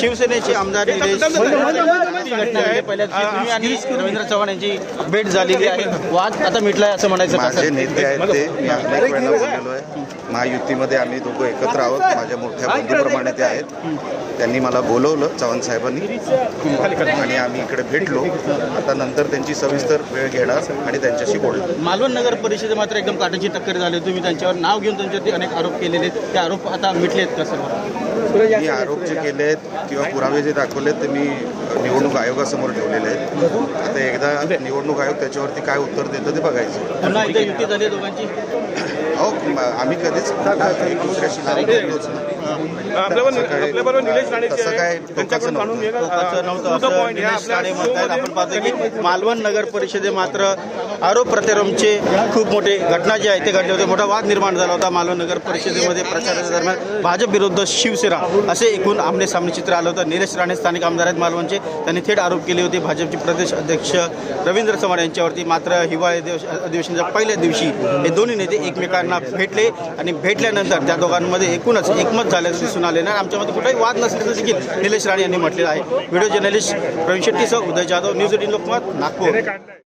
शिवसेनेचे आमदार निलेश घटना आहे पहिल्या तुम्ही आणि रवींद्र चव्हाण यांची भेट झालेली आहे, वाद आता मिटलाय असं म्हणायचं का माझे सर? नेते आहेत ते मी अनेक वेळा बोललेलो आहे. महायुतीमध्ये आम्ही दोघं एकत्र आहोत. माझ्या मोठ्या बंधूप्रमाणे ते आहेत. त्यांनी मला बोलवलं चव्हाण साहेबांनी आणि आम्ही इकडे भेटलो. आता नंतर त्यांची सविस्तर वेळ घेणार आणि त्यांच्याशी बोलणार. मालवण नगर परिषदे मात्र एकदम काटाची टक्कर झाली. तुम्ही त्यांच्यावर नाव घेऊन त्यांच्यावरती अनेक आरोप केलेले आहेत, ते आरोप आता मिटले आहेत का सर? मी आरोप जे केले आहेत किंवा पुरावे जे दाखवले ते मी निवडणूक आयोगासमोर ठेवलेले आहेत. आता एकदा निवडणूक आयोग त्याच्यावरती काय उत्तर देतं ते बघायचं. पुन्हा एकदा युती झाली दोघांची? हो, आम्ही कधीच एक दुसऱ्याशी लावून बोललोच ना. तसं काय टोकाचं नव्हतं. असं निलेश राणे म्हणतात. आपण पाहतो की मालवण नगर परिषदे मात्र आरोप प्रत्यारोपचे खूप मोठे घटना जी आहे ते घडले होते. मोठा वाद निर्माण झाला होता मालवण नगर परिषदेमध्ये. प्रचाराच्या दरम्यान भाजप विरुद्ध शिवसेना असे एकूण आमने सामने चित्र आलं होतं. निलेश राणे स्थानिक आमदार आहेत मालवणचे, त्यांनी थेट आरोप केले होते भाजपचे प्रदेश अध्यक्ष रवींद्र चव्हाण यांच्यावरती. मात्र हिवाळी अधिवेशनाच्या पहिल्या दिवशी हे दोन्ही नेते एकमेकांना भेटले आणि भेटल्यानंतर त्या दोघांमध्ये एकूणच एकमत झाल्याचं दिसून आले नाही. आमच्यामध्ये कुठलाही वाद नसल्याचं देखील निलेश राणे यांनी म्हटलेलं आहे. व्हिडिओ जर्नलिस्ट प्रवीण शेट्टीसह उदय जाधव, न्यूज 18 लोकमत, नागपूर.